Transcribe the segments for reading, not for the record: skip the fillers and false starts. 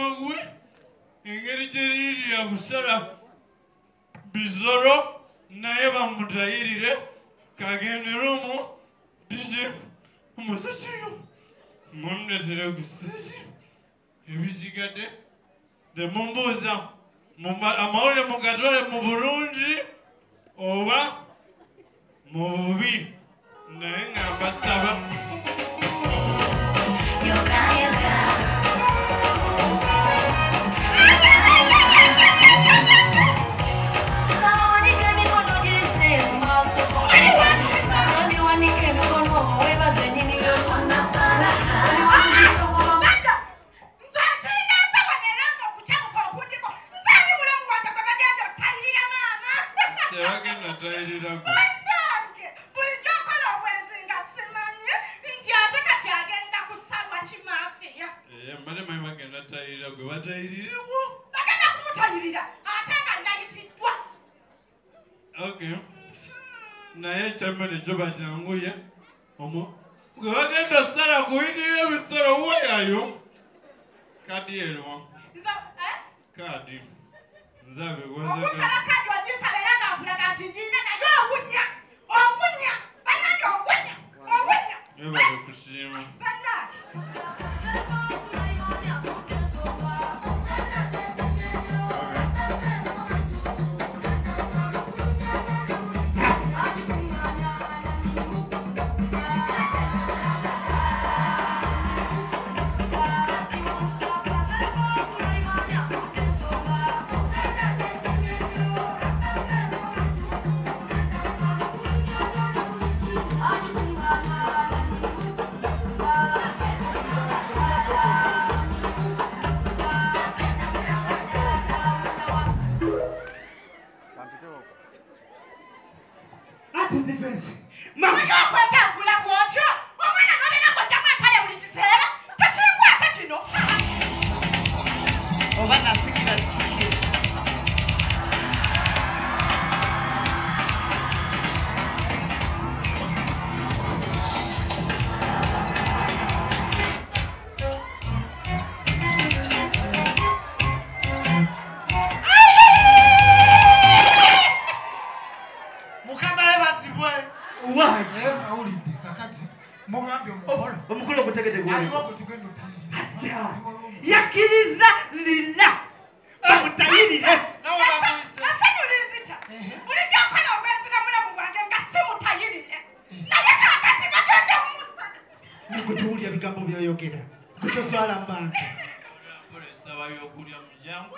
magwe engeri gyeriri ya kusala bisoro naye bamutayirire kagenderomu dije umusasiyo munnetere kusisi ebisigadde temumbuuza amawulire mugatole mu bulungi oba mu bubi naye nga mbasaba naye kyamene kyoba kyanguye gwe bagenda sala kuyitirira ebisolo weyayo kadi erwa kadi nzabe okusala kadi ogisabera nga nkulaga nti njina naye owunya owunya bannange owunya owunya ebale kusiima bannange yakiriza lina bamutayirire nikutuulya bigambo byoyogera kutoswala mbantu esaba yokulya mujangu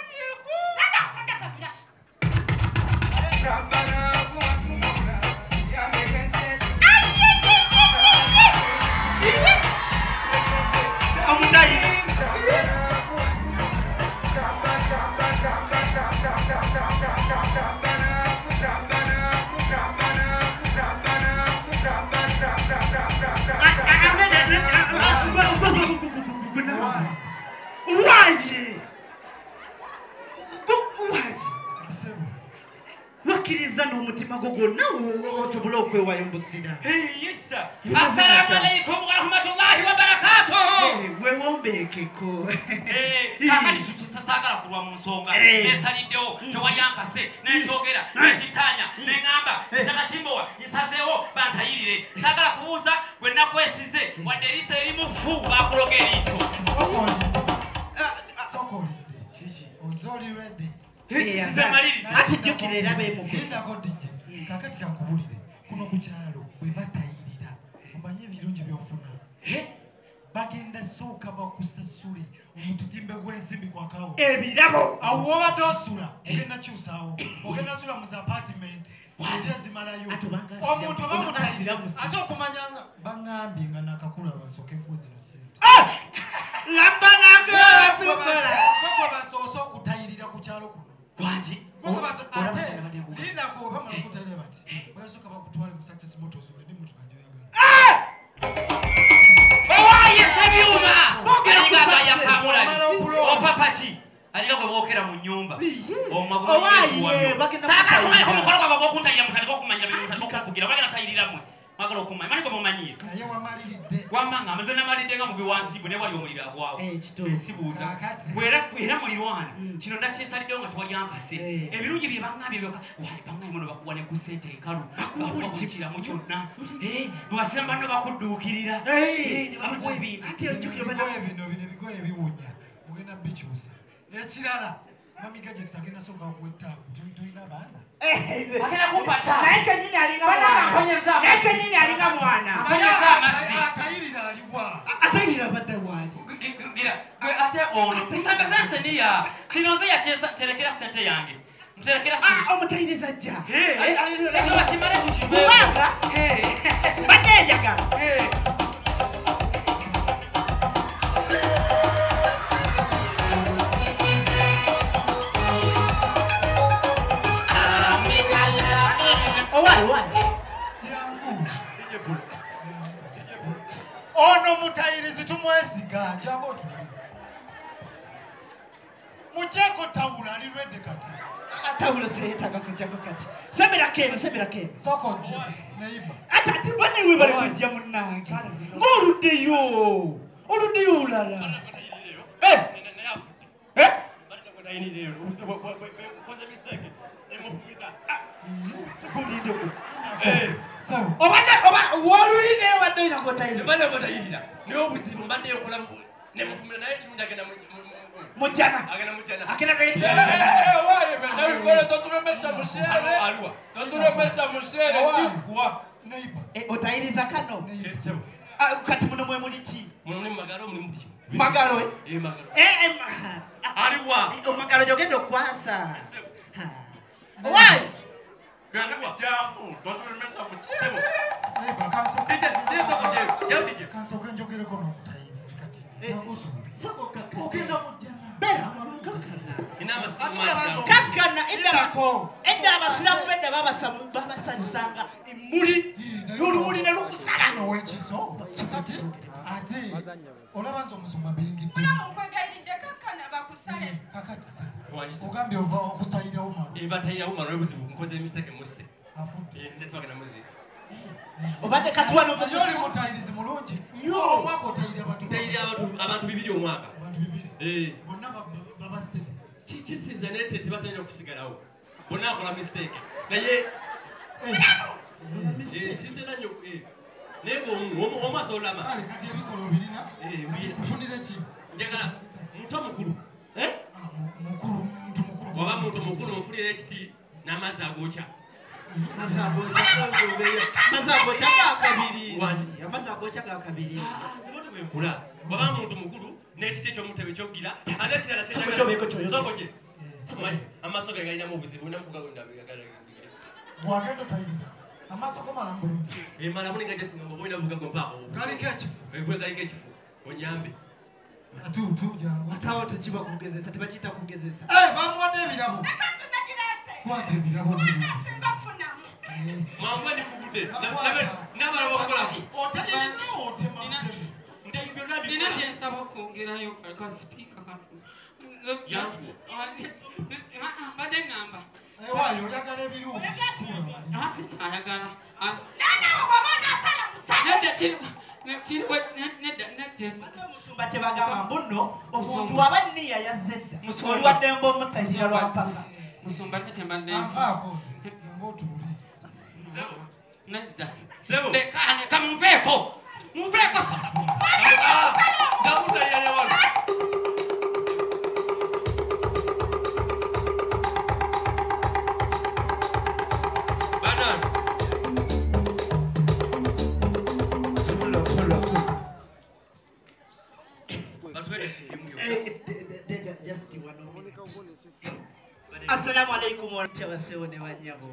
wakiriza n'omutima gwo gwonna osobole okwewayo mbusira yesa assalamu alaikum warahmatullahi wabarakatuh wewombeekeko kakali saagala kulwa mu nsonga nesaliddewo tewali ankase nenkyogera nekitanya neŋŋamba kitakakimbowa nsazeewo bantayirire saagala kubuuza gwe nakwesize wadde eriiso erimufu bakuloga eriiso atijjukira era bemugezakodije kakati kankubulire kuno ku kyalo bwe batayirira omanye ebirungi byofuna bagenda sooka bakusasule omutitimbe gw'ensimbi kwakawo ebirabo awo wobadde osula ogenda kyusaawo ogenda sula mu apartment ezimalayo omuntu oba mutayirira ate okumanyanga baŋŋambye nga nakakula bansooke nkuzino sente labbanagwe basoose okutayirira ku kyalo kuno wangi ate linako bamala okutayirira bati bayasooka bakutwale mu success motors olini mutuka gyoyagala owayesebyuma alinga yakamulani opapaki alinga gwe bookera mu nnyumba omagumsaakakumaliko omukolo gwabwe gw'okuntayira mutandika okumanyira byokufugira bagenda tayirirammwe mwagala okumanya mani gwe mumanyira naye wamaliridde wamanga amaze namalidde nga mugwe wansibu ne wali omuliro agwawo sibuuza era mulirwana kino ndakyesaliddewo nga tewali ankase ebirungi bye baŋŋambye byoka waye baŋŋambye muno bakuwa ne ku ssente enkalu bakukiramu kyonna bwasira banno bakudduukirira ne bakuwa ebintu bino ebigoye biwunya ogenda bikyusa ekirala mamiga gye agenda soka okuwetaaku tulina abaana agenda kumpata naye kenyini alinga mwana atayirira aliwa atayira badde wali ate ono tusembeza enseniya kino nze yakiterekera ssente yange muterekera omutayiriza jja ekyo bakimale kubanga badde enjagala ono mutayirizi tumwesiga njamba otuli mujeeko tawula alirwedde kati tawulo seyetaaga kujjako kati semerako eno sokonje neiba ate ate bannewe bali kujja munnange ng'oluddeyo olulala walulinde wadde ina gotayirira niwe obuzibu mbaddeyo okola nemufumira naye kimujagenda mujjana otayiriza kano kati muno mwe muli ki magalo aliwa omagalo gyogenda okwasa kansoka njogereko n'omutayirizi kati kakkana edda abasiramu bedda babasazanga emmuli n'olumuli ne lukusala nowekiso kati ate olaba nze omusumba biyingidde kakati ogambye ova okusayirawo malo batayirawo malo obuzibu nkoze mistake musse ndesibagenda muziika obadde kati wano oli mutayirizi mulungi omwaka otayirira abantu 2 omwaka bonna babasitede kisinza naye tebatalina okusigalawo bonna akola mistake naye sitera nyo naye omwasa olama kale kati ebikolo birina kufunire ki njagala muto mukulu muntu mukulu oba muntu mukulu ofunira ekiti n'amazzi agokya nkula oba muntu mukulu n'ekiti ekyomutebe kyoggira ate ekirala amaaso ge galinamu obuzibu bwagenda otayirira amaaso gamala bulungi malamu ningajasinga oba olina bugago mpaako galiko ekifu onyambe atawo tekiba kugezesa tebakiyita kugezesa bamuwadde ebirabo kwata ebirabo mangu endikugudde nabala bakolako nina kyensaba okwongerayo kasipiika badde ŋŋamba waayo oyagala ebirungi sikyayagala musumba kyebagamba mbuno omuntu aba nniya yazedda oliwaddemba omutayira lwampaka musumba nne kyembaddensi otuuli nedda kamunveeko ndakusayira newalo banana Assalamu alaikum warabasewo ne banyabo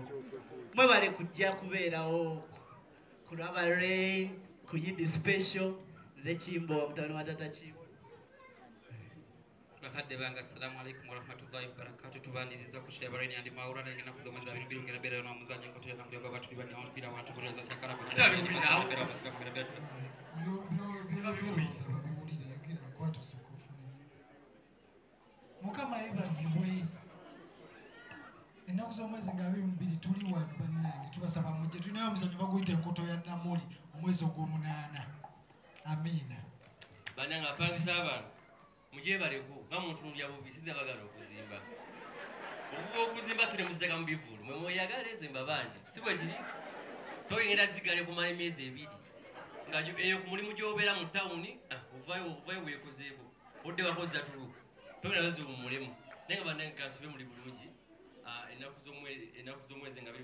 mwebale kujja kubeerawo ku lwaba rain ku Yidi special nze Kimbo wa mutano wa Tata Kimbo bakadde bange assalamu alaikum warahmatullahi wabarakatuh tubaniriza kushaya barani andi maura na ngena kuzomeza bintu birungi na bera na muzanya ngo tuyana mbyoko abantu bibani aho mpira abantu kuroza cyakara ko ntabira bera basira kumera bera mukama yebazibwe ennaku z'omwezi nga 22 tuli wano bannange tubasaba gye tulinayo omuzannyo baguyita enkoto ya namuli omwezi ogw'omunaana. Amiina. Bannange apangisa abantu mugyebaleko nga muntunulya bubi size bagala okuzimba. Obuba okuzimba sire muziteka mu bivulu mwe mweyagala ezimba bangi si bwe kiri. Toyingira zigale kumala emyezi 2 nga eyo ku mulimu gy'obeera mu tawuni ovayo weekozeeko odde bakoza tulu toyina bazibu mu mulimu naye nga bannange kansibe muli bulungi. Ennaku z'omwezi nga 2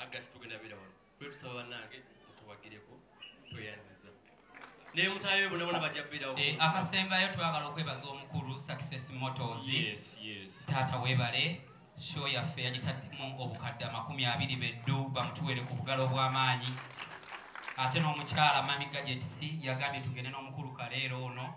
Agasti tugenda beera wano twetusaba bannange mutubagireko tweyanziza naye mutayo bonna bajja beerawo. Akasembayo twagala okwebaza omukulu Success Motors. Taata weebale show yaffe yagitaddemu obukadde 20 beddu bamutuwere ku bugalo bw'amaanyi ate n'omukyala Mami Gadgets yagambye tugende n'omukulu kaleero ono